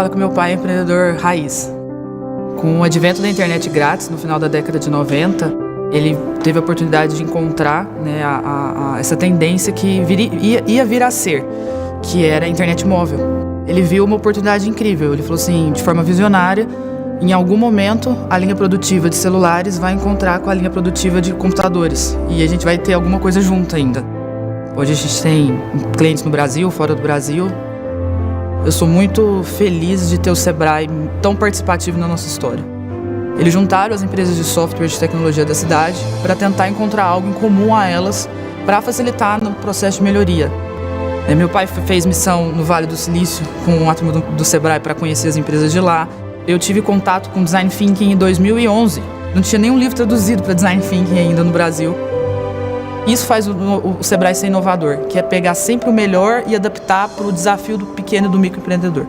falo que meu pai é empreendedor raiz. Com o advento da internet grátis, no final da década de 90, ele teve a oportunidade de encontrar, né, essa tendência que ia vir a ser, que era a internet móvel. Ele viu uma oportunidade incrível. Ele falou assim, de forma visionária, em algum momento a linha produtiva de celulares vai encontrar com a linha produtiva de computadores e a gente vai ter alguma coisa junto ainda. Hoje a gente tem clientes no Brasil, fora do Brasil. Eu sou muito feliz de ter o Sebrae tão participativo na nossa história. Eles juntaram as empresas de software e de tecnologia da cidade para tentar encontrar algo em comum a elas para facilitar no processo de melhoria. Meu pai fez missão no Vale do Silício com a turma do Sebrae para conhecer as empresas de lá. Eu tive contato com Design Thinking em 2011. Não tinha nenhum livro traduzido para Design Thinking ainda no Brasil. Isso faz o Sebrae ser inovador, que é pegar sempre o melhor e adaptar para o desafio do pequeno e do microempreendedor.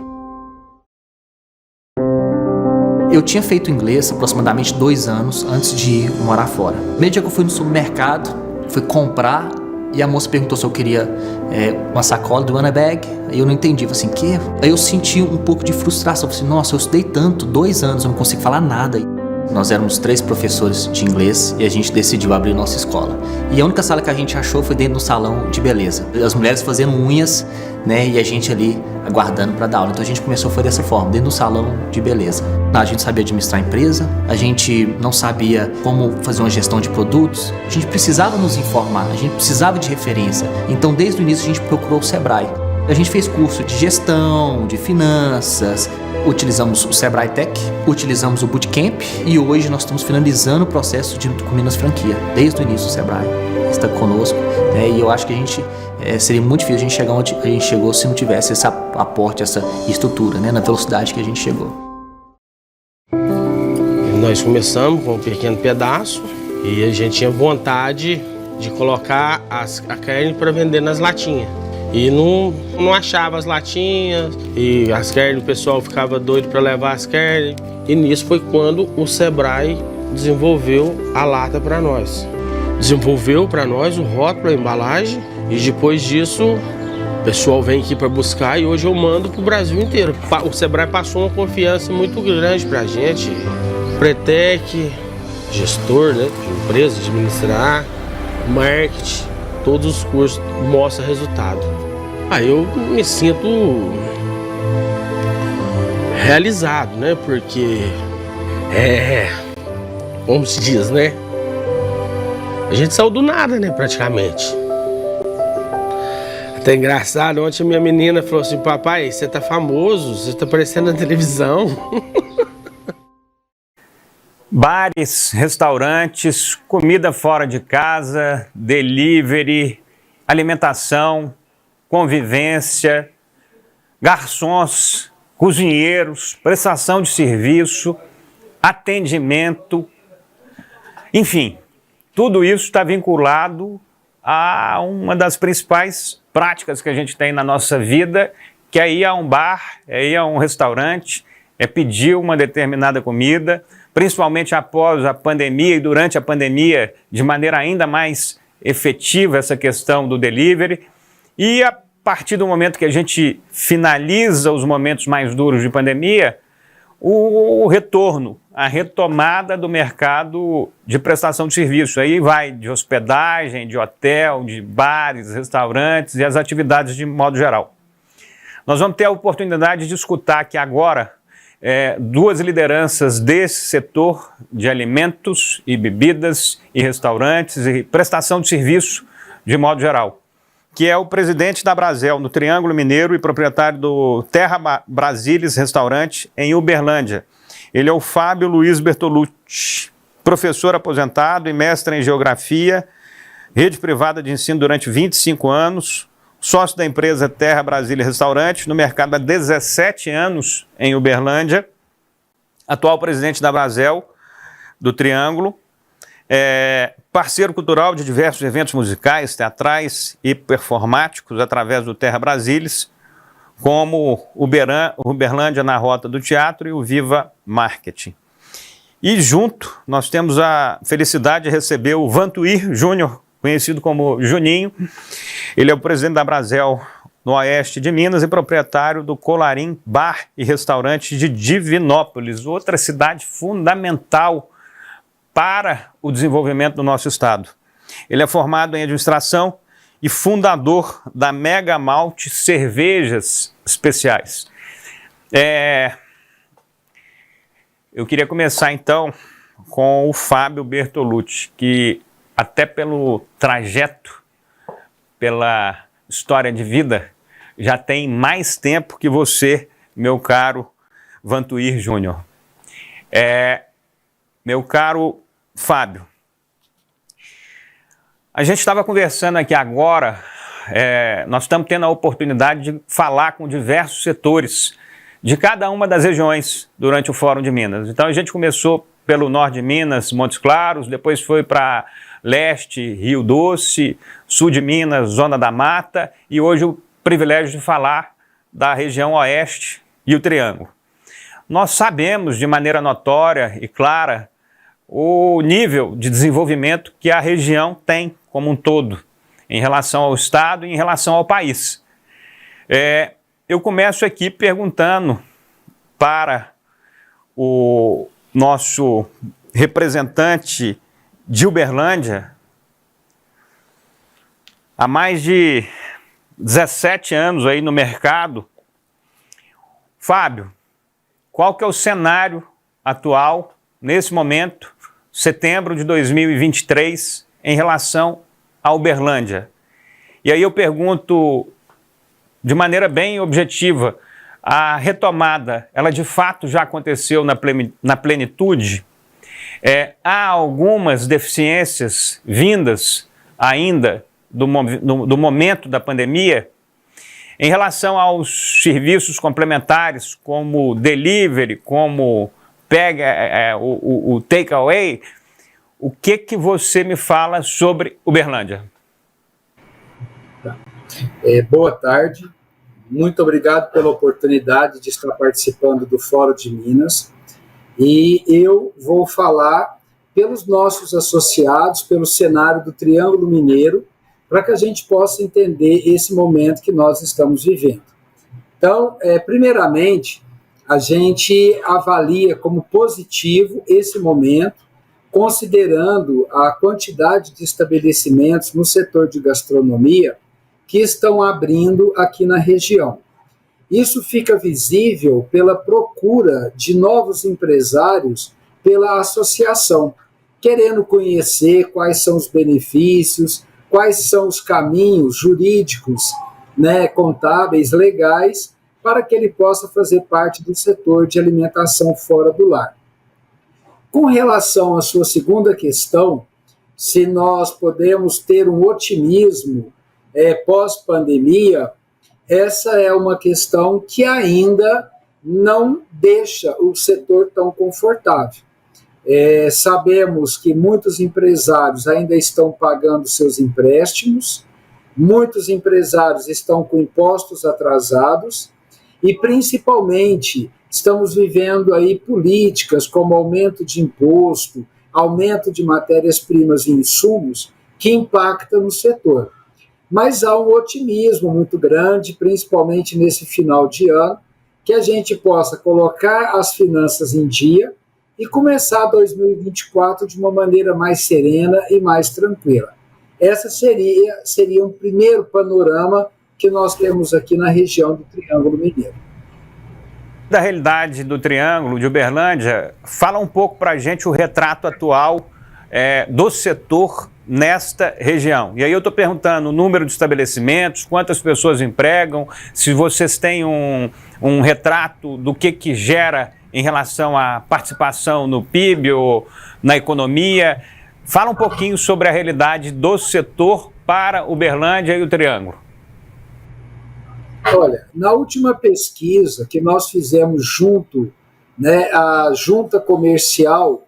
Eu tinha feito inglês aproximadamente 2 anos antes de ir morar fora. No meio dia que eu fui no supermercado, fui comprar e a moça perguntou se eu queria uma sacola do Bag. Aí eu não entendi, falei assim, que? Aí eu senti um pouco de frustração, falei assim, nossa, eu estudei tanto, 2 anos, eu não consigo falar nada. Nós éramos 3 professores de inglês e a gente decidiu abrir nossa escola. E a única sala que a gente achou foi dentro do salão de beleza. As mulheres fazendo unhas, né, e a gente ali aguardando para dar aula. Então a gente começou foi dessa forma, dentro do salão de beleza. A gente sabia administrar a empresa, a gente não sabia como fazer uma gestão de produtos, a gente precisava nos informar, a gente precisava de referência. Então desde o início a gente procurou o Sebrae. A gente fez curso de gestão, de finanças, utilizamos o Sebrae Tech, utilizamos o Bootcamp e hoje nós estamos finalizando o processo de Minas Franquia. Desde o início o Sebrae está conosco, né? E eu acho que a gente seria muito difícil a gente chegar onde a gente chegou se não tivesse esse aporte, essa estrutura, né? Na velocidade que a gente chegou. Nós começamos com um pequeno pedaço e a gente tinha vontade de colocar a carne para vender nas latinhas. E não achava as latinhas, e as carnes, o pessoal ficava doido para levar as carnes. E nisso foi quando o Sebrae desenvolveu a lata para nós. Desenvolveu para nós o rótulo, a embalagem, e depois disso o pessoal vem aqui para buscar e hoje eu mando para o Brasil inteiro. O Sebrae passou uma confiança muito grande para a gente. Pretec, gestor, né, de empresa, administrar, marketing, todos os cursos mostram resultado. Eu me sinto realizado, né? Porque como se diz, né? A gente saiu do nada, né? Praticamente. Até engraçado, ontem a minha menina falou assim, papai, você tá famoso, você tá aparecendo na televisão. Bares, restaurantes, comida fora de casa, delivery, alimentação, convivência, garçons, cozinheiros, prestação de serviço, atendimento, enfim, tudo isso está vinculado a uma das principais práticas que a gente tem na nossa vida, que é ir a um bar, é ir a um restaurante, é pedir uma determinada comida, principalmente após a pandemia e durante a pandemia, de maneira ainda mais efetiva essa questão do delivery. E a partir do momento que a gente finaliza os momentos mais duros de pandemia, o retorno, a retomada do mercado de prestação de serviço. Aí vai de hospedagem, de hotel, de bares, restaurantes e as atividades de modo geral. Nós vamos ter a oportunidade de escutar aqui agora 2 lideranças desse setor de alimentos e bebidas e restaurantes e prestação de serviço de modo geral, que é o presidente da Brasel, no Triângulo Mineiro, e proprietário do Terra Brasilis Restaurante, em Uberlândia. Ele é o Fábio Luiz Bertolucci, professor aposentado e mestre em Geografia, rede privada de ensino durante 25 anos, sócio da empresa Terra Brasilis Restaurante, no mercado há 17 anos em Uberlândia, atual presidente da Brasel, do Triângulo, parceiro cultural de diversos eventos musicais, teatrais e performáticos através do Terra Brasilis, como Uberlândia na Rota do Teatro e o Viva Marketing. E junto nós temos a felicidade de receber o Vantuir Júnior, conhecido como Juninho. Ele é o presidente da Brasel no oeste de Minas, e proprietário do Colarim Bar e Restaurante de Divinópolis, outra cidade fundamental para o desenvolvimento do nosso estado. Ele é formado em administração e fundador da Mega Malte Cervejas Especiais. Eu queria começar então com o Fábio Bertolucci, que até pelo trajeto, pela história de vida, já tem mais tempo que você, meu caro Vantuir Júnior. Meu caro Fábio, a gente estava conversando aqui agora, nós estamos tendo a oportunidade de falar com diversos setores de cada uma das regiões durante o Fórum de Minas. Então a gente começou pelo norte de Minas, Montes Claros, depois foi para leste, Rio Doce, sul de Minas, Zona da Mata, e hoje o privilégio de falar da região oeste e o Triângulo. Nós sabemos de maneira notória e clara o nível de desenvolvimento que a região tem como um todo, em relação ao estado e em relação ao país. Eu começo aqui perguntando para o nosso representante de Uberlândia, há mais de 17 anos aí no mercado. Fábio, qual que é o cenário atual, nesse momento, setembro de 2023, em relação a Uberlândia? E aí eu pergunto de maneira bem objetiva, a retomada, ela de fato já aconteceu na plenitude? Há algumas deficiências vindas ainda do momento da pandemia? Em relação aos serviços complementares, como delivery, como o takeaway, o que você me fala sobre Uberlândia? Boa tarde, muito obrigado pela oportunidade de estar participando do Fórum de Minas, e eu vou falar pelos nossos associados, pelo cenário do Triângulo Mineiro, para que a gente possa entender esse momento que nós estamos vivendo. Então, primeiramente, a gente avalia como positivo esse momento, considerando a quantidade de estabelecimentos no setor de gastronomia que estão abrindo aqui na região. Isso fica visível pela procura de novos empresários pela associação, querendo conhecer quais são os benefícios, quais são os caminhos jurídicos, contábeis, legais, para que ele possa fazer parte do setor de alimentação fora do lar. Com relação à sua segunda questão, se nós podemos ter um otimismo pós-pandemia, essa é uma questão que ainda não deixa o setor tão confortável. Sabemos que muitos empresários ainda estão pagando seus empréstimos, muitos empresários estão com impostos atrasados e, principalmente, estamos vivendo aí políticas como aumento de imposto, aumento de matérias-primas e insumos que impactam no setor. Mas há um otimismo muito grande, principalmente nesse final de ano, que a gente possa colocar as finanças em dia e começar 2024 de uma maneira mais serena e mais tranquila. Essa seria um primeiro panorama que nós temos aqui na região do Triângulo Mineiro. Da realidade do Triângulo, de Uberlândia, fala um pouco para a gente o retrato atual do setor nesta região. E aí eu estou perguntando o número de estabelecimentos, quantas pessoas empregam, se vocês têm um retrato do que gera em relação à participação no PIB ou na economia. Fala um pouquinho sobre a realidade do setor para Uberlândia e o Triângulo. Olha, na última pesquisa que nós fizemos junto, à junta comercial,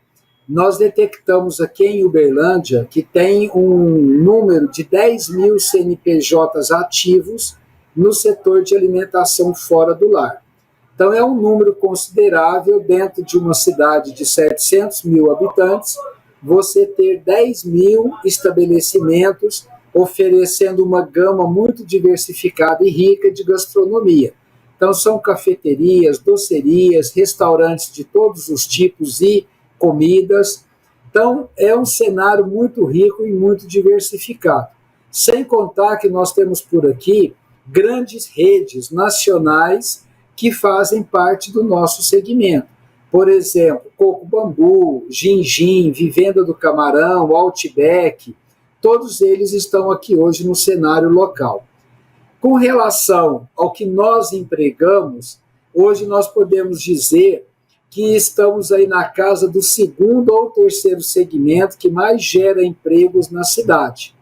nós detectamos aqui em Uberlândia que tem um número de 10 mil CNPJs ativos no setor de alimentação fora do lar. Então é um número considerável dentro de uma cidade de 700 mil habitantes, você ter 10 mil estabelecimentos oferecendo uma gama muito diversificada e rica de gastronomia. Então, são cafeterias, docerias, restaurantes de todos os tipos e comidas. Então, é um cenário muito rico e muito diversificado. Sem contar que nós temos por aqui grandes redes nacionais que fazem parte do nosso segmento. Por exemplo, Coco Bambu, Gin, Vivenda do Camarão, Outback, todos eles estão aqui hoje no cenário local. Com relação ao que nós empregamos, hoje nós podemos dizer que estamos aí na casa do segundo ou terceiro segmento que mais gera empregos na cidade.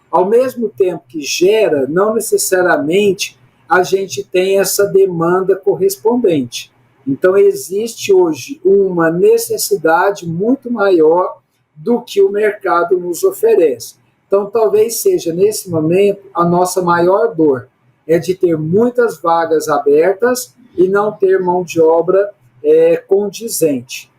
Ao mesmo tempo que gera, não necessariamente a gente tem essa demanda correspondente. Então, existe hoje uma necessidade muito maior do que o mercado nos oferece. Então, talvez seja, nesse momento, a nossa maior dor, é de ter muitas vagas abertas e não ter mão de obra condizente.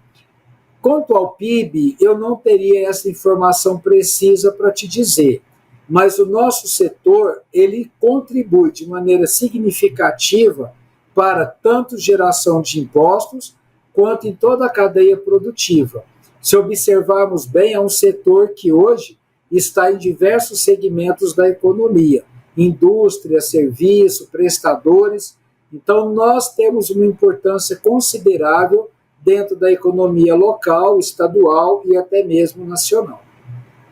Quanto ao PIB, eu não teria essa informação precisa para te dizer, mas o nosso setor, ele contribui de maneira significativa para tanto geração de impostos, quanto em toda a cadeia produtiva. Se observarmos bem, é um setor que hoje está em diversos segmentos da economia, indústria, serviço, prestadores. Então, nós temos uma importância considerável dentro da economia local, estadual e até mesmo nacional.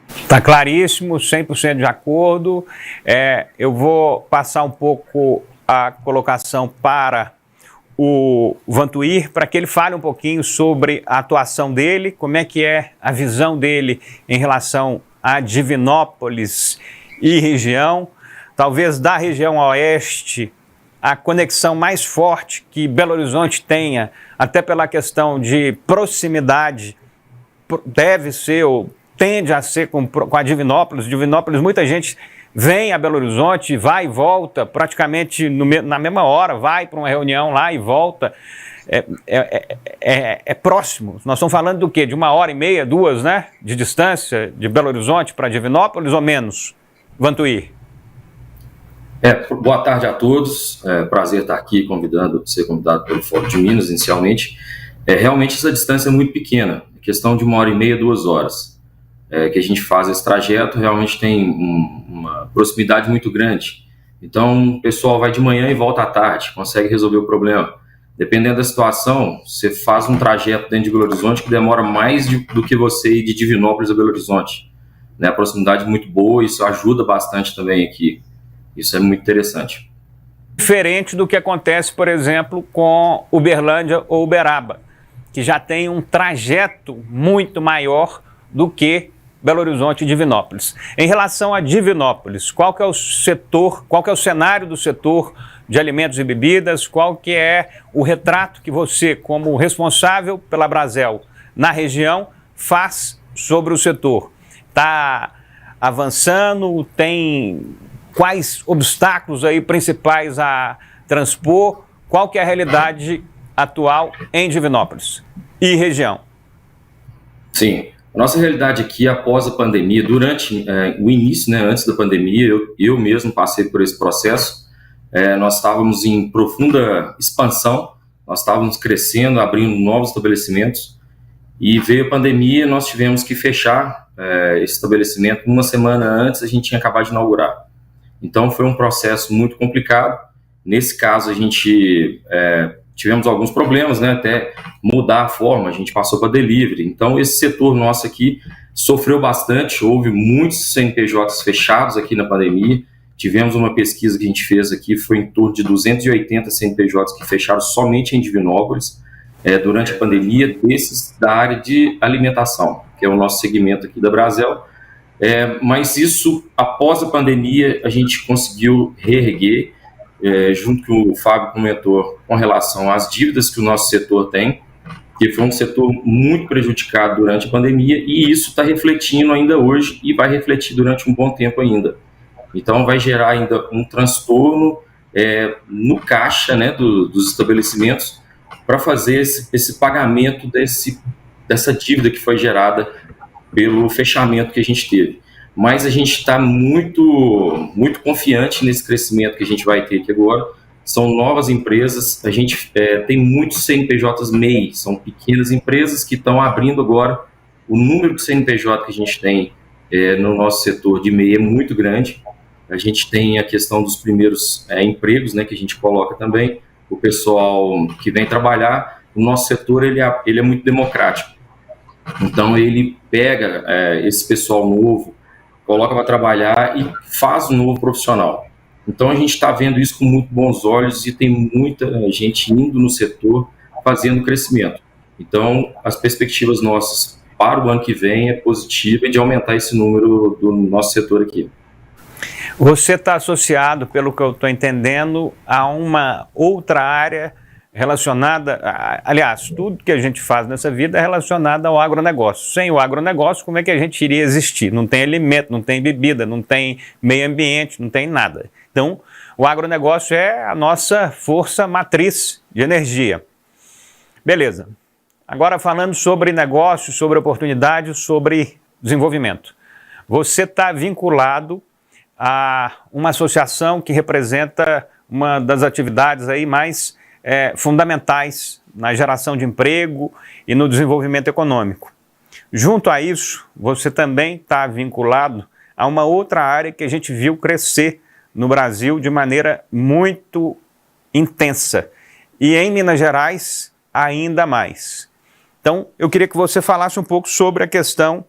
Está claríssimo, 100% de acordo. Eu vou passar um pouco a colocação para o Vantuir, para que ele fale um pouquinho sobre a atuação dele, como é que é a visão dele em relação a Divinópolis e região, talvez da região oeste, a conexão mais forte que Belo Horizonte tenha, até pela questão de proximidade, deve ser ou tende a ser com a Divinópolis. Divinópolis, muita gente vem a Belo Horizonte, vai e volta, praticamente na mesma hora, vai para uma reunião lá e volta. É próximo. Nós estamos falando do quê? De 1h30, 2, né? De distância de Belo Horizonte para Divinópolis ou menos? Vantuir. Boa tarde a todos. Prazer estar aqui ser convidado pelo Fórum de Minas inicialmente. Realmente essa distância é muito pequena, questão de 1h30, 2 horas. Que a gente faz esse trajeto, realmente tem uma proximidade muito grande. Então, o pessoal vai de manhã e volta à tarde, consegue resolver o problema. Dependendo da situação, você faz um trajeto dentro de Belo Horizonte que demora mais do que você ir de Divinópolis a Belo Horizonte. A proximidade é muito boa, isso ajuda bastante também aqui. Isso é muito interessante. Diferente do que acontece, por exemplo, com Uberlândia ou Uberaba, que já tem um trajeto muito maior do que Belo Horizonte e Divinópolis. Em relação a Divinópolis, qual que é o setor, qual que é o cenário do setor de alimentos e bebidas, qual que é o retrato que você, como responsável pela Brasel na região, faz sobre o setor? Está avançando? Tem quais obstáculos aí principais a transpor? Qual que é a realidade atual em Divinópolis e região? Sim. A nossa realidade aqui, após a pandemia, durante o início, antes da pandemia, eu mesmo passei por esse processo. Nós estávamos em profunda expansão, nós estávamos crescendo, abrindo novos estabelecimentos, e veio a pandemia, nós tivemos que fechar esse estabelecimento. Uma semana antes, a gente tinha acabado de inaugurar. Então, foi um processo muito complicado. Nesse caso, a gente tivemos alguns problemas, até mudar a forma, a gente passou para delivery. Então, esse setor nosso aqui sofreu bastante, houve muitos CNPJs fechados aqui na pandemia. Tivemos uma pesquisa que a gente fez aqui, foi em torno de 280 CNPJs que fecharam somente em Divinópolis durante a pandemia, desses da área de alimentação, que é o nosso segmento aqui da Brasel. Mas isso, após a pandemia, a gente conseguiu reerguer, junto com o Fábio comentou, com relação às dívidas que o nosso setor tem, que foi um setor muito prejudicado durante a pandemia, e isso está refletindo ainda hoje e vai refletir durante um bom tempo ainda. Então, vai gerar ainda um transtorno no caixa dos estabelecimentos para fazer esse pagamento dessa dívida que foi gerada pelo fechamento que a gente teve. mas a gente está muito confiante nesse crescimento que a gente vai ter aqui agora. São novas empresas, a gente tem muitos CNPJs MEI, são pequenas empresas que estão abrindo agora. O número de CNPJ que a gente tem no nosso setor de MEI é muito grande. A gente tem a questão dos primeiros empregos, né, que a gente coloca também, o pessoal que vem trabalhar. O nosso setor ele é muito democrático, então ele pega esse pessoal novo, coloca para trabalhar e faz um novo profissional. Então a gente está vendo isso com muito bons olhos e tem muita gente indo no setor fazendo crescimento. Então as perspectivas nossas para o ano que vem é positiva, de aumentar esse número do nosso setor aqui. Você está associado, pelo que eu estou entendendo, a uma outra área relacionada, aliás, tudo que a gente faz nessa vida é relacionado ao agronegócio. Sem o agronegócio, como é que a gente iria existir? Não tem alimento, não tem bebida, não tem meio ambiente, não tem nada. Então, o agronegócio é a nossa força matriz de energia. Beleza. Agora falando sobre negócio, sobre oportunidade, sobre desenvolvimento. Você está vinculado a uma associação que representa uma das atividades aí mais fundamentais na geração de emprego e no desenvolvimento econômico. Junto a isso, você também está vinculado a uma outra área que a gente viu crescer no Brasil de maneira muito intensa e em Minas Gerais ainda mais. Então, eu queria que você falasse um pouco sobre a questão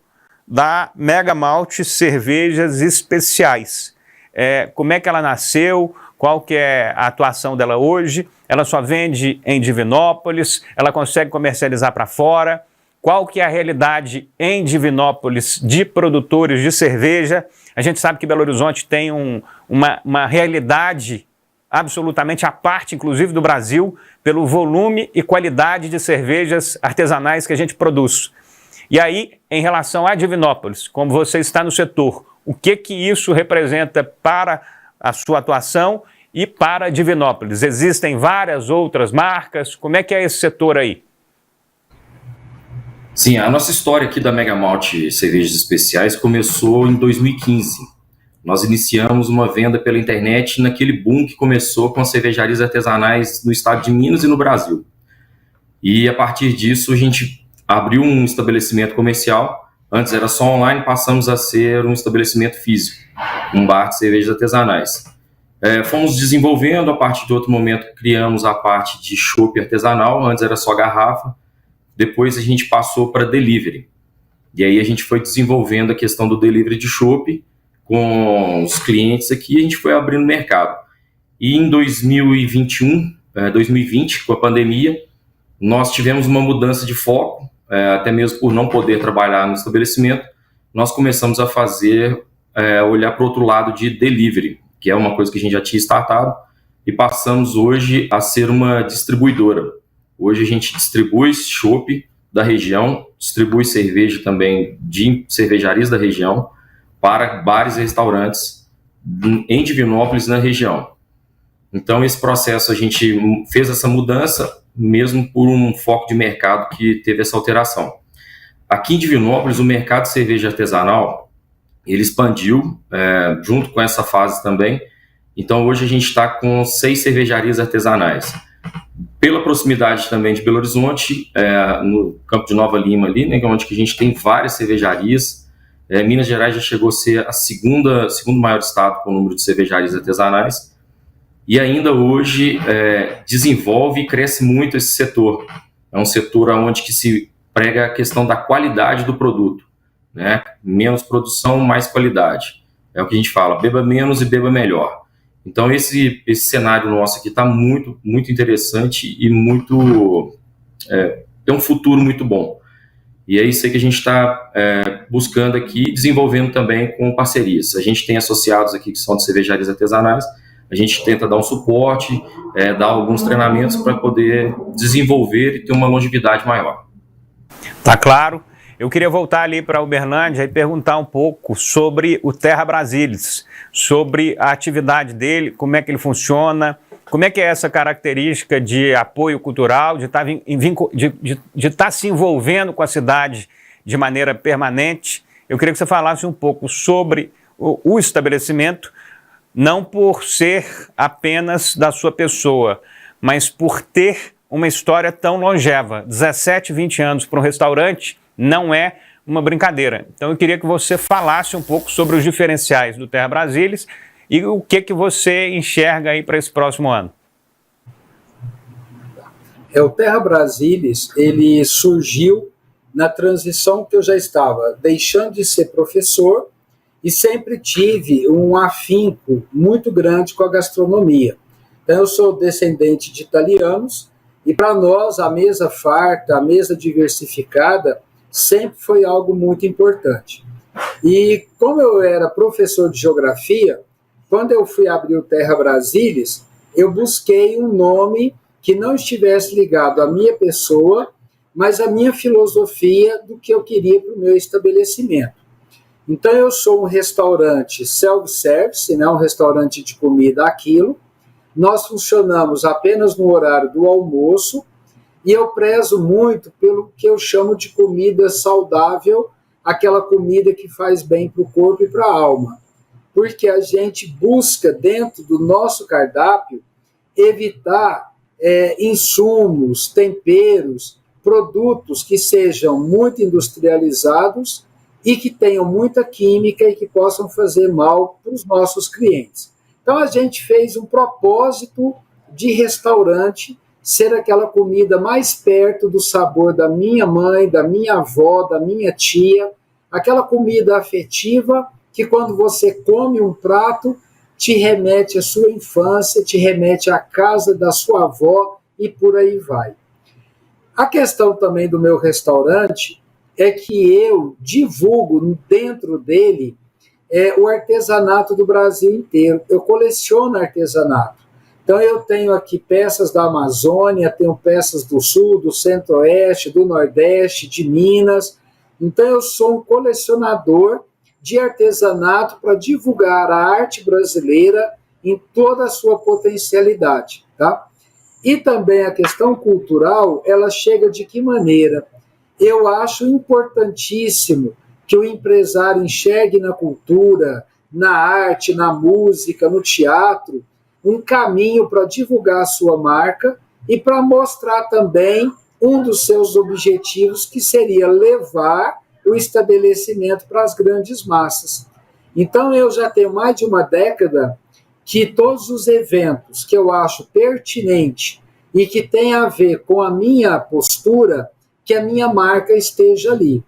da Mega Malte Cervejas Especiais. Como é que ela nasceu, qual que é a atuação dela hoje, ela só vende em Divinópolis, ela consegue comercializar para fora, qual que é a realidade em Divinópolis de produtores de cerveja. A gente sabe que Belo Horizonte tem uma realidade absolutamente à parte, inclusive do Brasil, pelo volume e qualidade de cervejas artesanais que a gente produz. E aí, em relação a Divinópolis, como você está no setor, o que isso representa para a sua atuação e para Divinópolis? Existem várias outras marcas? Como é que é esse setor aí? Sim, a nossa história aqui da Mega Malte Cervejas Especiais começou em 2015. Nós iniciamos uma venda pela internet naquele boom que começou com as cervejarias artesanais no estado de Minas e no Brasil. E a partir disso a gente abriu um estabelecimento comercial. Antes era só online, passamos a ser um estabelecimento físico, um bar de cervejas artesanais. Fomos desenvolvendo, a partir de outro momento criamos a parte de chopp artesanal, antes era só garrafa, depois a gente passou para delivery. E aí a gente foi desenvolvendo a questão do delivery de chopp com os clientes aqui, a gente foi abrindo mercado. E em 2020, com a pandemia, nós tivemos uma mudança de foco, até mesmo por não poder trabalhar no estabelecimento, nós começamos a olhar para o outro lado de delivery, que é uma coisa que a gente já tinha startado, e passamos hoje a ser uma distribuidora. Hoje a gente distribui chopp da região, distribui cerveja também de cervejarias da região, para bares e restaurantes em Divinópolis, na região. Então, esse processo, a gente fez essa mudança, mesmo por um foco de mercado que teve essa alteração. Aqui em Divinópolis, o mercado de cerveja artesanal, ele expandiu, junto com essa fase também. Então, hoje a gente está com 6 cervejarias artesanais. Pela proximidade também de Belo Horizonte, no Campo de Nova Lima, ali, né, onde a gente tem várias cervejarias. Minas Gerais já chegou a ser segundo maior estado com o número de cervejarias artesanais, e ainda hoje desenvolve e cresce muito esse setor. É um setor onde que se prega a questão da qualidade do produto, né? Menos produção, mais qualidade. É o que a gente fala, beba menos e beba melhor. Então esse cenário nosso aqui está muito, muito interessante e tem um futuro muito bom. E é isso aí que a gente está buscando aqui, desenvolvendo também com parcerias. A gente tem associados aqui que são de cervejarias artesanais, a gente tenta dar um suporte, dar alguns treinamentos para poder desenvolver e ter uma longevidade maior. Tá claro. Eu queria voltar ali para Uberlândia e perguntar um pouco sobre o Terra Brasilis, sobre a atividade dele, como é que ele funciona, como é que é essa característica de apoio cultural, de estar se envolvendo com a cidade de maneira permanente eu queria que você falasse um pouco sobre o estabelecimento, não por ser apenas da sua pessoa, mas por ter uma história tão longeva. 17, 20 anos para um restaurante não é uma brincadeira. Então eu queria que você falasse um pouco sobre os diferenciais do Terra Brasília e o que você enxerga aí para esse próximo ano. O Terra Brasília, ele surgiu na transição que eu já estava deixando de ser professor e sempre tive um afinco muito grande com a gastronomia. Então eu sou descendente de italianos e para nós a mesa farta, a mesa diversificada sempre foi algo muito importante. E como eu era professor de geografia, quando eu fui abrir o Terra Brasília, eu busquei um nome que não estivesse ligado à minha pessoa, mas à minha filosofia do que eu queria para o meu estabelecimento. Então eu sou um restaurante self-service, né, um restaurante de comida a quilo. Nós funcionamos apenas no horário do almoço e eu prezo muito pelo que eu chamo de comida saudável, aquela comida que faz bem para o corpo e para a alma. Porque a gente busca, dentro do nosso cardápio, evitar insumos, temperos, produtos que sejam muito industrializados e que tenham muita química e que possam fazer mal para os nossos clientes. Então a gente fez um propósito de restaurante ser aquela comida mais perto do sabor da minha mãe, da minha avó, da minha tia, aquela comida afetiva que quando você come um prato te remete à sua infância, te remete à casa da sua avó e por aí vai. A questão também do meu restaurante é que eu divulgo dentro dele o artesanato do Brasil inteiro. Eu coleciono artesanato. Então eu tenho aqui peças da Amazônia, tenho peças do Sul, do Centro-Oeste, do Nordeste, de Minas. Então eu sou um colecionador de artesanato para divulgar a arte brasileira em toda a sua potencialidade, tá? E também a questão cultural, ela chega de que maneira? Eu acho importantíssimo que o empresário enxergue na cultura, na arte, na música, no teatro, um caminho para divulgar a sua marca e para mostrar também um dos seus objetivos, que seria levar o estabelecimento para as grandes massas. Então eu já tenho mais de uma década que todos os eventos que eu acho pertinente e que tem a ver com a minha postura, que a minha marca esteja ali.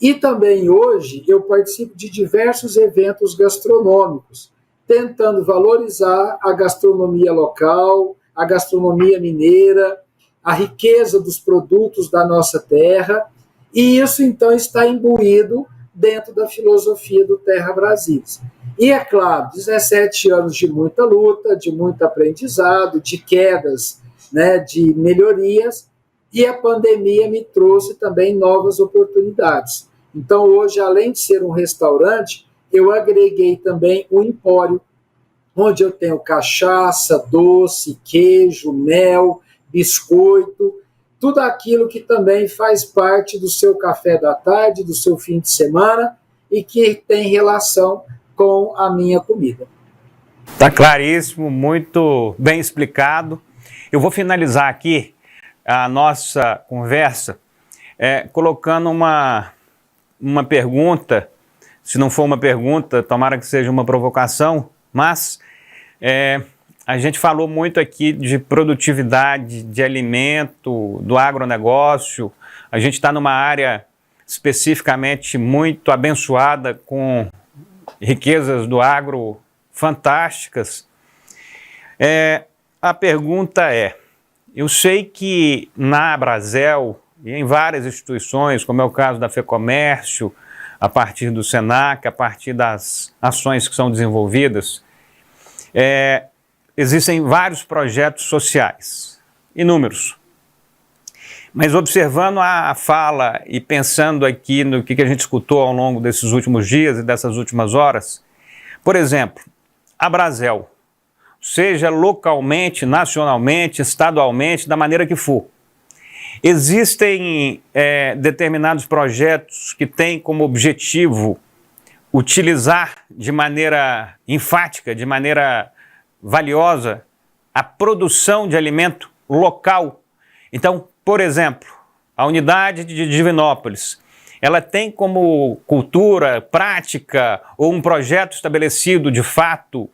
E também hoje eu participo de diversos eventos gastronômicos, tentando valorizar a gastronomia local, a gastronomia mineira, a riqueza dos produtos da nossa terra, e isso então está imbuído dentro da filosofia do Terra Brasília. E é claro, 17 anos de muita luta, de muito aprendizado, de quedas, né, de melhorias, e a pandemia me trouxe também novas oportunidades. Então hoje, além de ser um restaurante, eu agreguei também um empório, onde eu tenho cachaça, doce, queijo, mel, biscoito, tudo aquilo que também faz parte do seu café da tarde, do seu fim de semana e que tem relação com a minha comida. Está claríssimo, muito bem explicado. Eu vou finalizar aqui a nossa conversa colocando uma pergunta, se não for uma pergunta, tomara que seja uma provocação, mas a gente falou muito aqui de produtividade, de alimento, do agronegócio. A gente está numa área especificamente muito abençoada com riquezas do agro fantásticas. A pergunta eu sei que na Abrazel e em várias instituições, como é o caso da FEComércio, a partir do SENAC, a partir das ações que são desenvolvidas, existem vários projetos sociais, inúmeros. Mas observando a fala e pensando aqui no que a gente escutou ao longo desses últimos dias e dessas últimas horas, por exemplo, a Abrazel, seja localmente, nacionalmente, estadualmente, da maneira que for, Existem determinados projetos que têm como objetivo utilizar de maneira enfática, de maneira valiosa, a produção de alimento local. Então, por exemplo, a unidade de Divinópolis, ela tem como cultura, prática ou um projeto estabelecido de fato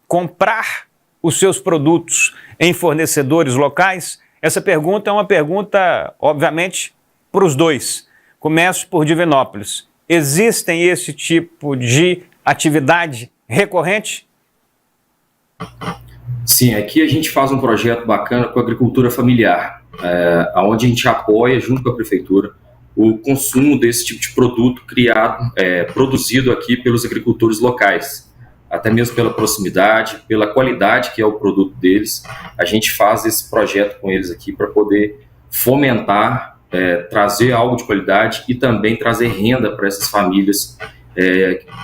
comprar os seus produtos em fornecedores locais? Essa pergunta é uma pergunta, obviamente, para os dois. Começo por Divinópolis. Existem esse tipo de atividade recorrente? Sim, aqui a gente faz um projeto bacana com a agricultura familiar, onde a gente apoia, junto com a prefeitura, o consumo desse tipo de produto produzido aqui pelos agricultores locais. Até mesmo pela proximidade, pela qualidade que é o produto deles, a gente faz esse projeto com eles aqui para poder fomentar, trazer algo de qualidade e também trazer renda para essas famílias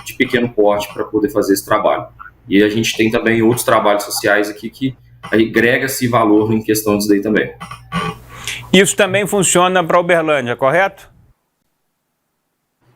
de pequeno porte para poder fazer esse trabalho. E a gente tem também outros trabalhos sociais aqui que agrega-se valor em questão disso daí também. Isso também funciona para Uberlândia, correto?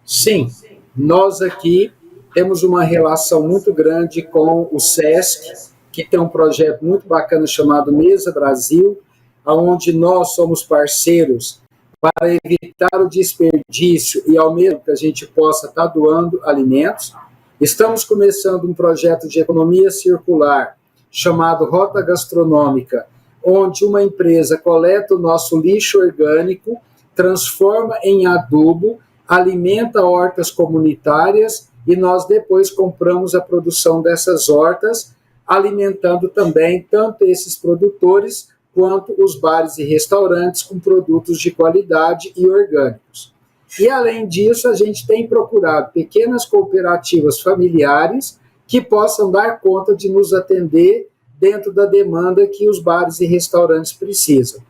Sim, nós aqui temos uma relação muito grande com o SESC, que tem um projeto muito bacana chamado Mesa Brasil, onde nós somos parceiros para evitar o desperdício e ao mesmo que a gente possa estar doando alimentos. Estamos começando um projeto de economia circular chamado Rota Gastronômica, onde uma empresa coleta o nosso lixo orgânico, transforma em adubo, alimenta hortas comunitárias e nós depois compramos a produção dessas hortas, alimentando também tanto esses produtores quanto os bares e restaurantes com produtos de qualidade e orgânicos. E, além disso, a gente tem procurado pequenas cooperativas familiares que possam dar conta de nos atender dentro da demanda que os bares e restaurantes precisam.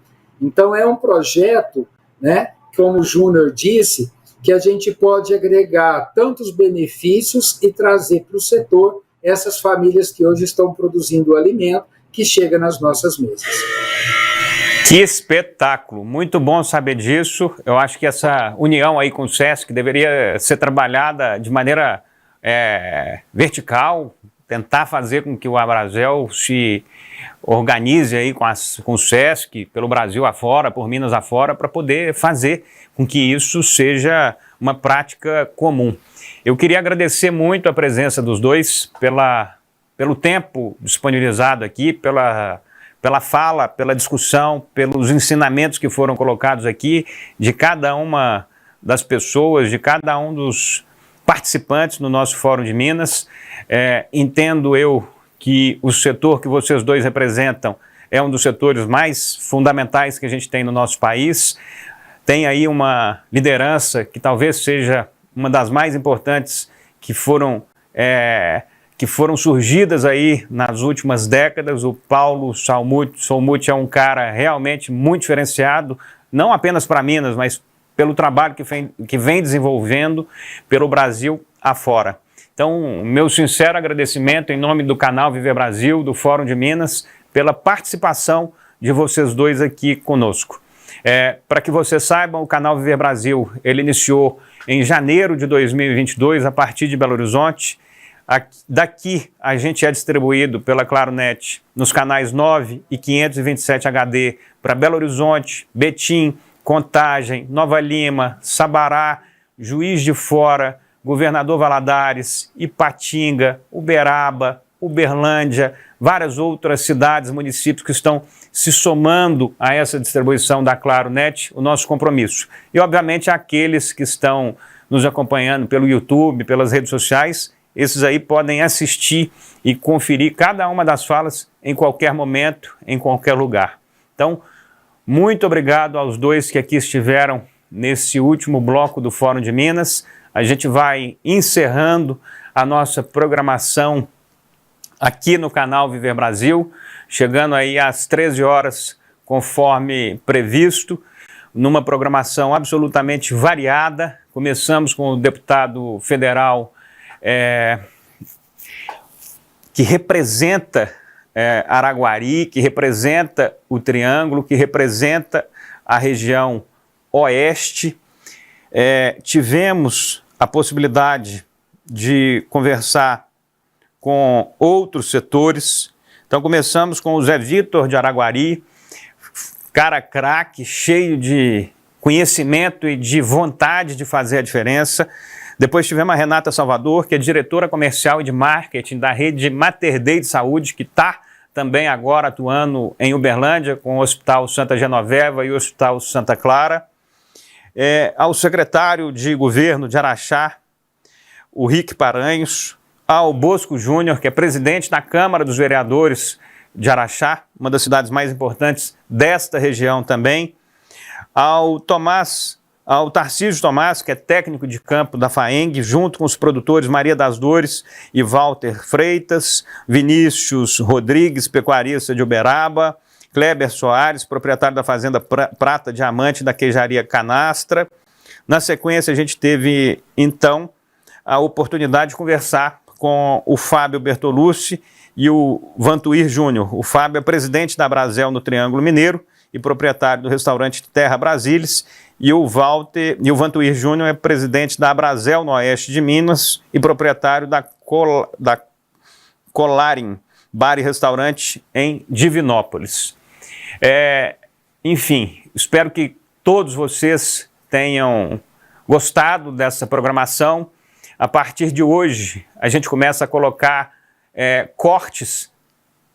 Então, é um projeto, né, como o Júnior disse, que a gente pode agregar tantos benefícios e trazer para o setor essas famílias que hoje estão produzindo o alimento que chega nas nossas mesas. Que espetáculo! Muito bom saber disso. Eu acho que essa união aí com o SESC deveria ser trabalhada de maneira vertical, tentar fazer com que o Abrazel se organize aí com o SESC, pelo Brasil afora, por Minas afora, para poder fazer com que isso seja uma prática comum. Eu queria agradecer muito a presença dos dois pelo tempo disponibilizado aqui, pela fala, pela discussão, pelos ensinamentos que foram colocados aqui de cada uma das pessoas, de cada um dos participantes no nosso Fórum de Minas. Entendo eu que o setor que vocês dois representam é um dos setores mais fundamentais que a gente tem no nosso país. Tem aí uma liderança que talvez seja uma das mais importantes que foram surgidas aí nas últimas décadas. O Paulo Solmuth é um cara realmente muito diferenciado, não apenas para Minas, mas pelo trabalho que vem desenvolvendo pelo Brasil afora. Então, meu sincero agradecimento em nome do canal Viver Brasil, do Fórum de Minas, pela participação de vocês dois aqui conosco. Para que vocês saibam, o canal Viver Brasil, ele iniciou em janeiro de 2022, a partir de Belo Horizonte. Daqui a gente é distribuído pela Claronet nos canais 9 e 527 HD para Belo Horizonte, Betim, Contagem, Nova Lima, Sabará, Juiz de Fora, Governador Valadares, Ipatinga, Uberaba, Uberlândia, várias outras cidades, municípios que estão se somando a essa distribuição da Claronet, o nosso compromisso. E, obviamente, aqueles que estão nos acompanhando pelo YouTube, pelas redes sociais, esses aí podem assistir e conferir cada uma das falas em qualquer momento, em qualquer lugar. Então, muito obrigado aos dois que aqui estiveram nesse último bloco do Fórum de Minas. A gente vai encerrando a nossa programação aqui no canal Viver Brasil, chegando aí às 13 horas, conforme previsto, numa programação absolutamente variada. Começamos com o deputado federal que representa Araguari, que representa o Triângulo, que representa a região oeste. Tivemos a possibilidade de conversar com outros setores. Então começamos com o Zé Vitor de Araguari, cara craque, cheio de conhecimento e de vontade de fazer a diferença. Depois tivemos a Renata Salvador, que é diretora comercial e de marketing da rede Mater Dei de Saúde, que está também agora atuando em Uberlândia com o Hospital Santa Genoveva e o Hospital Santa Clara. Ao secretário de governo de Araxá, o Rick Paranhos, ao Bosco Júnior, que é presidente da Câmara dos Vereadores de Araxá, uma das cidades mais importantes desta região também, ao Tarcísio Tomás, que é técnico de campo da FAENG, junto com os produtores Maria das Dores e Walter Freitas, Vinícius Rodrigues, pecuarista de Uberaba, Kleber Soares, proprietário da Fazenda Prata Diamante da Queijaria Canastra. Na sequência, a gente teve, então, a oportunidade de conversar com o Fábio Bertolucci e o Vantuir Júnior. O Fábio é presidente da Brasel no Triângulo Mineiro e proprietário do restaurante Terra Brasilis, e o Vantuir Júnior é presidente da Brasel no oeste de Minas e proprietário da Colarim Bar e Restaurante em Divinópolis. Enfim, espero que todos vocês tenham gostado dessa programação. A partir de hoje, a gente começa a colocar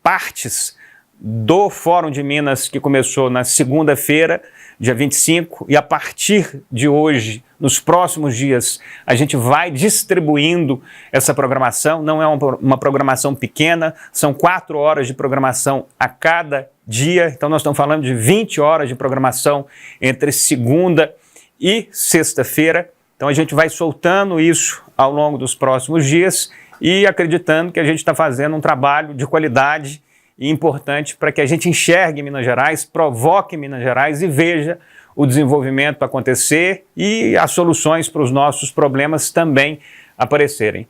partes do Fórum de Minas, que começou na segunda-feira, dia 25, e a partir de hoje, nos próximos dias, a gente vai distribuindo essa programação. Não é uma programação pequena, são 4 horas de programação a cada dia, então nós estamos falando de 20 horas de programação entre segunda e sexta-feira. Então a gente vai soltando isso ao longo dos próximos dias e acreditando que a gente está fazendo um trabalho de qualidade e importante para que a gente enxergue Minas Gerais, provoque Minas Gerais e veja o desenvolvimento acontecer e as soluções para os nossos problemas também aparecerem.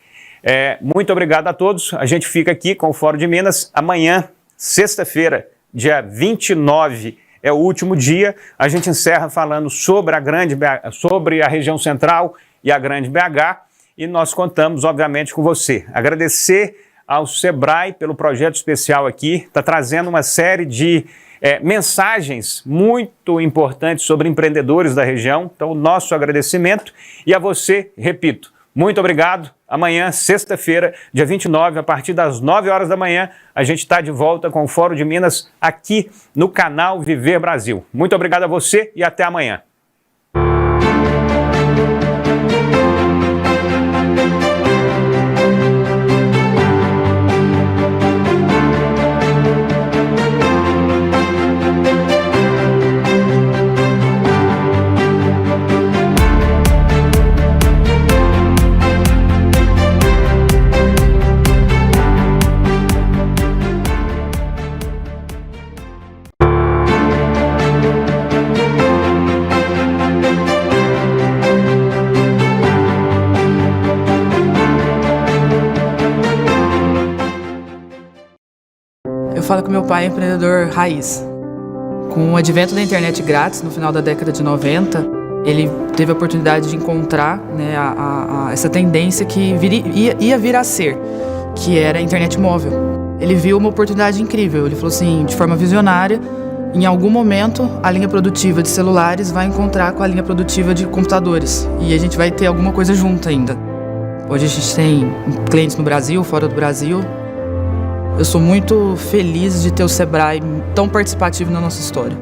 Muito obrigado a todos. A gente fica aqui com o Fórum de Minas. Amanhã, sexta-feira, dia 29, é o último dia. A gente encerra falando sobre a região central e a Grande BH. E nós contamos, obviamente, com você. Agradecer ao Sebrae pelo projeto especial aqui, está trazendo uma série de mensagens muito importantes sobre empreendedores da região. Então, o nosso agradecimento. E a você, repito, muito obrigado. Amanhã, sexta-feira, dia 29, a partir das 9 horas da manhã, a gente está de volta com o Fórum de Minas aqui no canal Viver Brasil. Muito obrigado a você e até amanhã. Eu falo que meu pai é empreendedor raiz. Com o advento da internet grátis, no final da década de 90, ele teve a oportunidade de encontrar, né, essa tendência que ia vir a ser, que era a internet móvel. Ele viu uma oportunidade incrível. Ele falou assim, de forma visionária, em algum momento a linha produtiva de celulares vai encontrar com a linha produtiva de computadores e a gente vai ter alguma coisa junto ainda. Hoje a gente tem clientes no Brasil, fora do Brasil. Eu sou muito feliz de ter o Sebrae tão participativo na nossa história.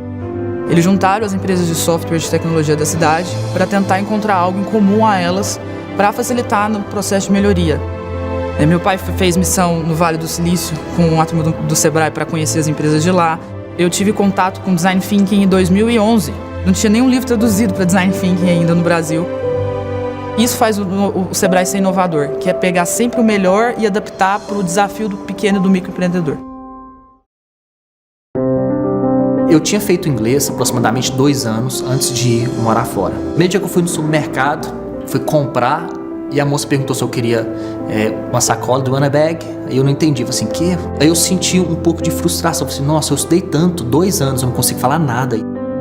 Eles juntaram as empresas de software e de tecnologia da cidade para tentar encontrar algo em comum a elas para facilitar no processo de melhoria. Meu pai fez missão no Vale do Silício com a turma do Sebrae para conhecer as empresas de lá. Eu tive contato com Design Thinking em 2011. Não tinha nenhum livro traduzido para Design Thinking ainda no Brasil. Isso faz o Sebrae ser inovador, que é pegar sempre o melhor e adaptar para o desafio do pequeno e do microempreendedor. Eu tinha feito inglês aproximadamente 2 anos antes de morar fora. No meio dia que eu fui no supermercado, fui comprar e a moça perguntou se eu queria uma sacola do One Bag. Aí eu não entendi, falei assim, que? Aí eu senti um pouco de frustração, falei assim, nossa, eu estudei tanto, 2 anos, eu não consigo falar nada.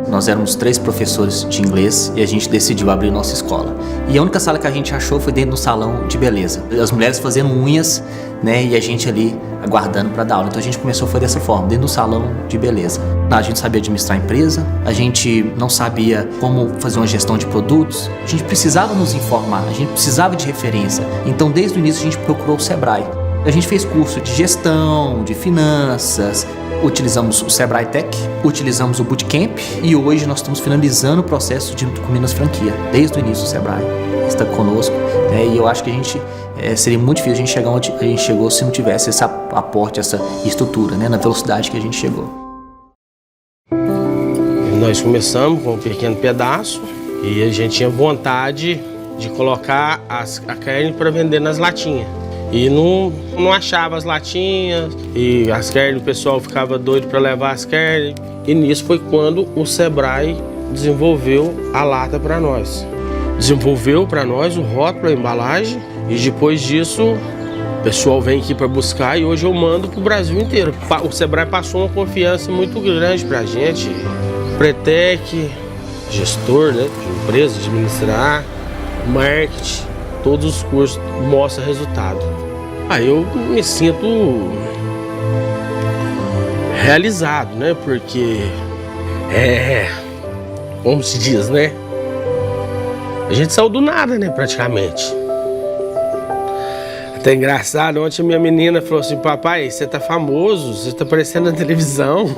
Nós éramos 3 professores de inglês e a gente decidiu abrir nossa escola. E a única sala que a gente achou foi dentro do salão de beleza. As mulheres fazendo unhas, né, e a gente ali aguardando para dar aula. Então a gente começou foi dessa forma, dentro do salão de beleza. A gente sabia administrar a empresa, a gente não sabia como fazer uma gestão de produtos, a gente precisava nos informar, a gente precisava de referência. Então desde o início a gente procurou o Sebrae. A gente fez curso de gestão, de finanças, utilizamos o Sebrae Tech, utilizamos o Bootcamp e hoje nós estamos finalizando o processo de Minas Franquia. Desde o início o Sebrae está conosco, né? E eu acho que a gente seria muito difícil a gente chegar onde a gente chegou se não tivesse esse aporte, essa estrutura, né? Na velocidade que a gente chegou. Nós começamos com um pequeno pedaço e a gente tinha vontade de colocar a carne para vender nas latinhas. E não achava as latinhas, e as carnes, o pessoal ficava doido para levar as carnes. E nisso foi quando o Sebrae desenvolveu a lata para nós. Desenvolveu para nós o rótulo, a embalagem, e depois disso o pessoal vem aqui para buscar e hoje eu mando para o Brasil inteiro. O Sebrae passou uma confiança muito grande para a gente. Pretec, gestor, né, de empresa, administrar, marketing, todos os cursos mostram resultado. Eu me sinto realizado, né? Porque como se diz, né? A gente saiu do nada, né? Praticamente. Até engraçado, ontem a minha menina falou assim: papai, você tá famoso, você tá aparecendo na televisão.